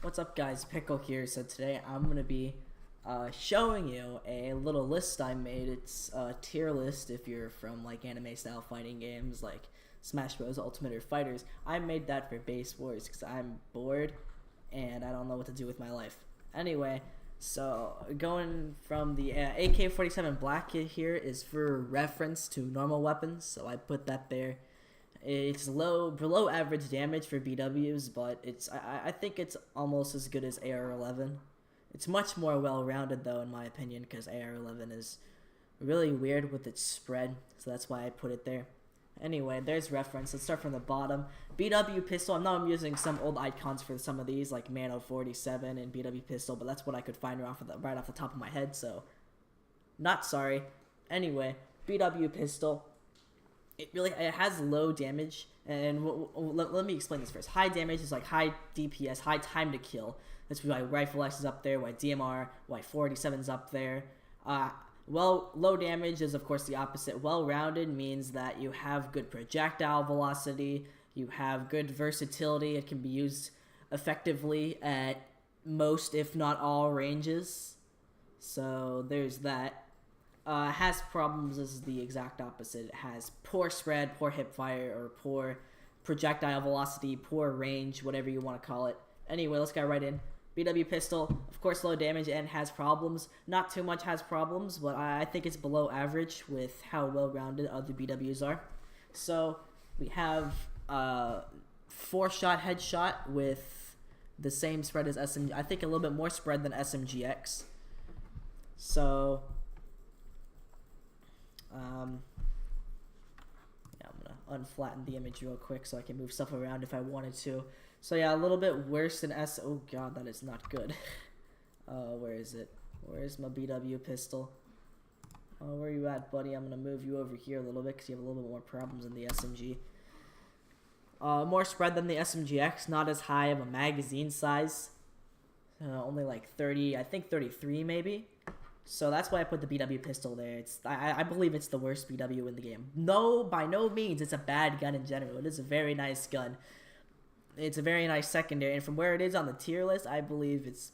What's up guys, Pickle here. So today I'm going to be showing you a little list I made. It's a tier list if you're from like anime style fighting games like Smash Bros. Ultimate or Fighters. I made that for Base Wars because I'm bored and I don't know what to do with my life. Anyway, so going from the AK-47 Black Kit here is for reference to normal weapons, so I put that there. It's below average damage for BWs, but I think it's almost as good as AR-11. It's much more well-rounded though, in my opinion, because AR-11 is really weird with its spread, so that's why I put it there. Anyway, there's reference. Let's start from the bottom. BW pistol. I know I'm using some old icons for some of these, like Mano 47 and BW pistol, but that's what I could find right off the top of my head, so not sorry. Anyway, BW pistol. It has low damage, and let me explain this first. High damage is like high DPS, high time to kill. That's why Rifle X is up there, why DMR, why 47 is up there. Low damage is of course the opposite. Well-rounded means that you have good projectile velocity, you have good versatility. It can be used effectively at most, if not all, ranges. So there's that. Has problems is the exact opposite. It has poor spread, poor hip fire, or poor projectile velocity, poor range, whatever you want to call it. Anyway, let's get right in. BW pistol, of course, low damage and has problems. Not too much has problems, but I think it's below average with how well-rounded other BWs are. So we have 4-shot headshot with the same spread as SMG. I think a little bit more spread than SMGX. So yeah, I'm gonna unflatten the image real quick so I can move stuff around if I wanted to. So yeah, a little bit worse than oh god, that is not good. Where is it? Where's my BW pistol? Oh, where are you at, buddy? I'm gonna move you over here a little bit because you have a little bit more problems than the SMG. More spread than the SMGX, not as high of a magazine size. Only like 30, I think 33 maybe. So that's why I put the BW pistol there. I believe it's the worst BW in the game. No, by no means it's a bad gun in general. It is a very nice gun. It's a very nice secondary, and from where it is on the tier list, I believe it's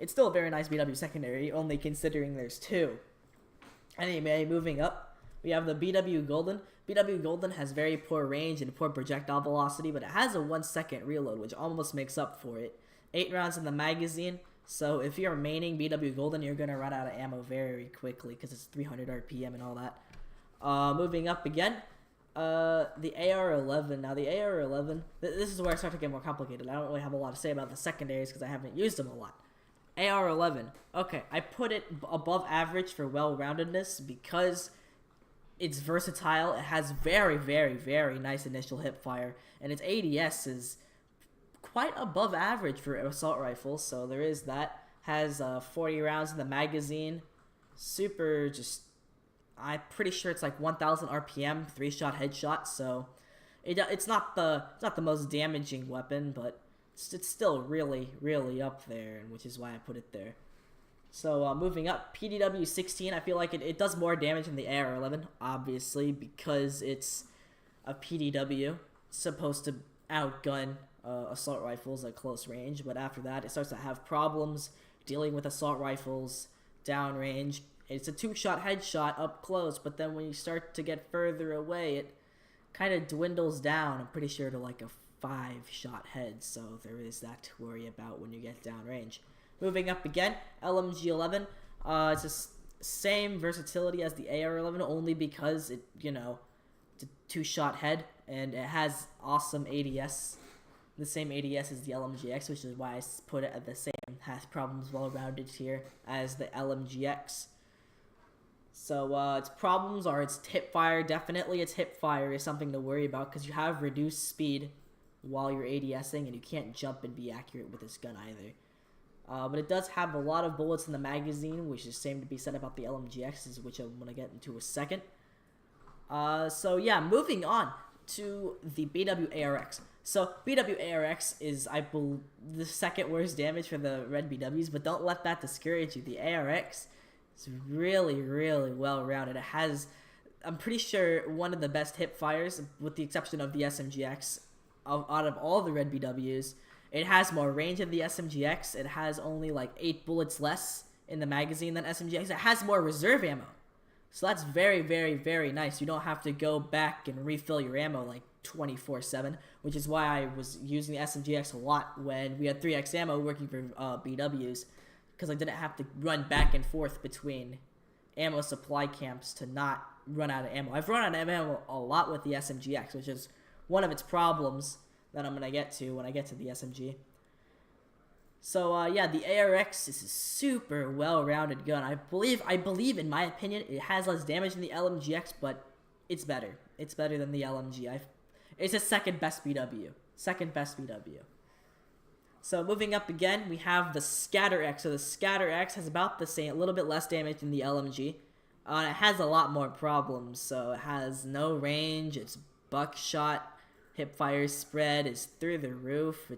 still a very nice BW secondary, only considering there's two. Anyway, moving up, we have the BW Golden. BW Golden has very poor range and poor projectile velocity, but it has a 1-second reload, which almost makes up for it. 8 rounds in the magazine. So if you're maining BW Golden, you're going to run out of ammo very quickly because it's 300 RPM and all that. Moving up again, the AR-11. Now the AR-11, this is where I start to get more complicated. I don't really have a lot to say about the secondaries because I haven't used them a lot. AR-11. Okay, I put it above average for well-roundedness because it's versatile. It has very, very, very nice initial hip fire, and its ADS is quite above average for assault rifles, so there is that. Has 40 rounds in the magazine. Super, I'm pretty sure it's like 1000 RPM, 3-shot headshot, so it's not the most damaging weapon, but it's still really, really up there, which is why I put it there. So moving up, PDW 16, I feel like it does more damage than the AR-11, obviously, because it's a PDW. It's supposed to outgun assault rifles at close range, but after that it starts to have problems dealing with assault rifles downrange. It's a 2-shot headshot up close, but then when you start to get further away, it kind of dwindles down, I'm pretty sure, to like a 5-shot head, so there is that to worry about when you get downrange. Moving up again, LMG-11. It's the same versatility as the AR-11, only because it's a 2-shot head, and it has awesome ADS. The same ADS as the LMGX, which is why I put it at the same has problems well-rounded here as the LMGX. So its problems are its hip fire. Definitely its hip fire is something to worry about because you have reduced speed while you're ADSing, and you can't jump and be accurate with this gun either. But it does have a lot of bullets in the magazine, which is the same to be said about the LMGXs, which I'm going to get into a second. So yeah, moving on to the BW ARX. So BW ARX is, I believe, the second worst damage for the red BWs, but don't let that discourage you. The ARX is really, really well-rounded. It has, I'm pretty sure, one of the best hip fires, with the exception of the SMGX, out of all the red BWs. It has more range than the SMGX. It has only like 8 bullets less in the magazine than SMGX. It has more reserve ammo. So that's very, very, very nice. You don't have to go back and refill your ammo like 24/7, which is why I was using the SMGX a lot when we had 3x ammo working for BWs, because I didn't have to run back and forth between ammo supply camps to not run out of ammo. I've run out of ammo a lot with the SMGX, which is one of its problems that I'm going to get to when I get to the SMG. So, yeah, the ARX is a super well-rounded gun. I believe, in my opinion, it has less damage than the LMGX, but it's better. It's better than the LMG. It's a second best BW. Second best BW. So, moving up again, we have the Scatter X. So, the Scatter X has about the same, a little bit less damage than the LMG. It has a lot more problems. So, it has no range. It's buckshot. Hipfire spread is through the roof.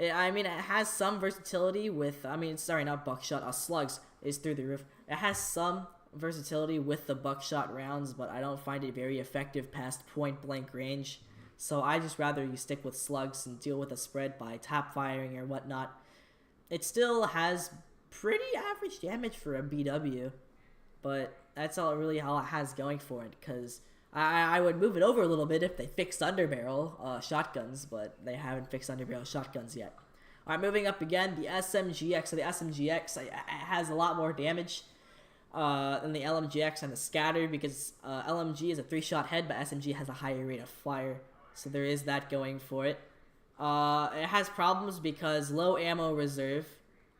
It has some versatility with, not buckshot, slugs is through the roof. It has some versatility with the buckshot rounds, but I don't find it very effective past point blank range. So I just rather you stick with slugs and deal with a spread by tap firing or whatnot. It still has pretty average damage for a BW, but that's all really all it has going for it, because I would move it over a little bit if they fixed underbarrel shotguns, but they haven't fixed underbarrel shotguns yet. Alright, moving up again, the SMGX. So the SMGX has a lot more damage than the LMGX and the Scatter, because LMG is a 3-shot head, but SMG has a higher rate of fire. So there is that going for it. It has problems because low ammo reserve.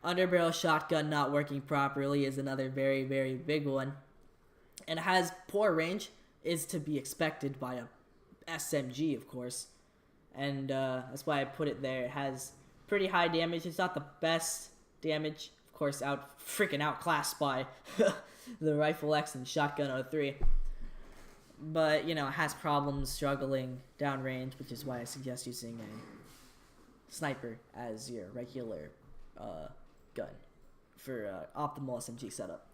Underbarrel shotgun not working properly is another very, very big one. And it has poor range, is to be expected by a SMG, of course. And that's why I put it there. It has pretty high damage. It's not the best damage, of course, outclassed by the Rifle X and Shotgun 03. But, it has problems struggling downrange, which is why I suggest using a sniper as your regular gun for optimal SMG setup.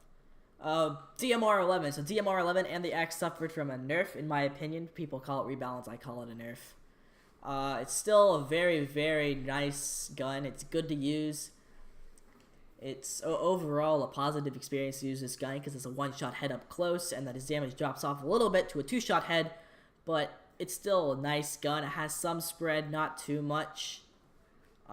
DMR-11. So DMR-11 and the X suffered from a nerf, in my opinion. People call it rebalance. I call it a nerf. It's still a very, very nice gun. It's good to use. It's overall a positive experience to use this gun because it's a 1-shot head up close, and that his damage drops off a little bit to a 2-shot head, but it's still a nice gun. It has some spread, not too much.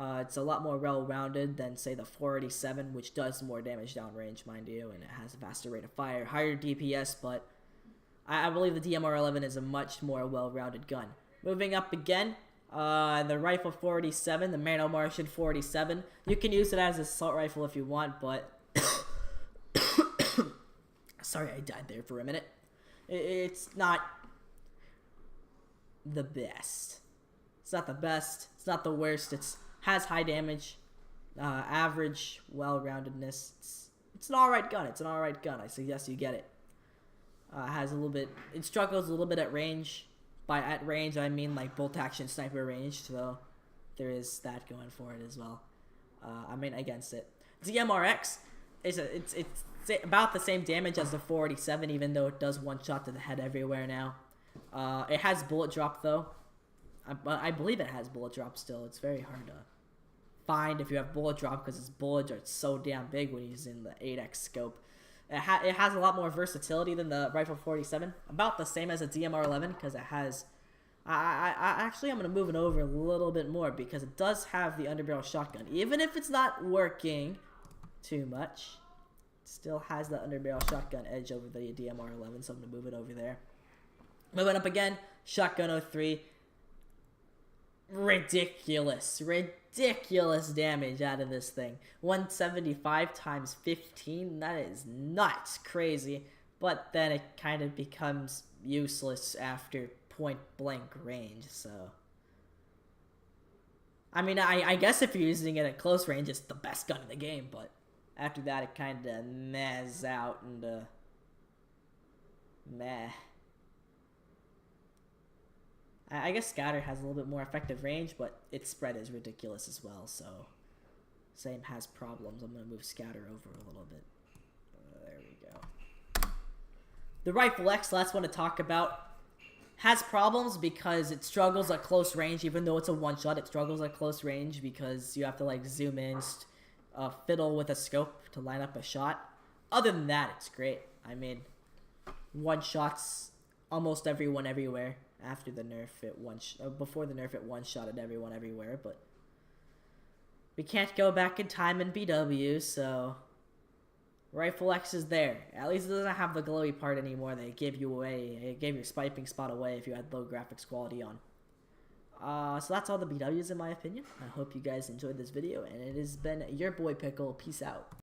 It's a lot more well-rounded than, say, the 487, which does more damage downrange, mind you, and it has a faster rate of fire, higher DPS, but I believe the DMR-11 is a much more well-rounded gun. Moving up again, the Rifle 487, the Mano Martian 487. You can use it as an assault rifle if you want, but... Sorry, I died there for a minute. It's not the best. It's not the best. It's not the worst. It's has high damage, average well-roundedness. It's an alright gun. It's an alright gun. I suggest you get it. It struggles a little bit at range. At range, I mean like bolt action sniper range, so there is that going for it as well. Against it. DMR-X it's about the same damage as the 487, even though it does 1-shot to the head everywhere now. It has bullet drop though. I believe it has bullet drop still. It's very hard to find if you have bullet drop because its bullets are so damn big when using the 8x scope. It has a lot more versatility than the Rifle 487. About the same as a DMR-11 because it has... I'm going to move it over a little bit more because it does have the underbarrel shotgun. Even if it's not working too much, it still has the underbarrel shotgun edge over the DMR-11, so I'm going to move it over there. Moving up again, Shotgun 03. Ridiculous damage out of this thing. 175 times 15, that is nuts crazy. But then it kind of becomes useless after point blank range, so. I guess if you're using it at close range, it's the best gun in the game, but after that it kind of mehs out and meh. I guess Scatter has a little bit more effective range, but its spread is ridiculous as well, so same has problems. I'm going to move Scatter over a little bit. There we go. The Rifle X, last one to talk about, has problems because it struggles at close range. Even though it's a one-shot, it struggles at close range because you have to like zoom in, fiddle with a scope to line up a shot. Other than that, it's great. I mean, one-shots almost everyone everywhere. After the nerf, before the nerf, it one-shotted everyone everywhere. But we can't go back in time in BW, so Rifle X is there. At least it doesn't have the glowy part anymore. They gave you away. It gave your sniping spot away if you had low graphics quality on. So that's all the BWs in my opinion. I hope you guys enjoyed this video, and it has been your boy Pickle. Peace out.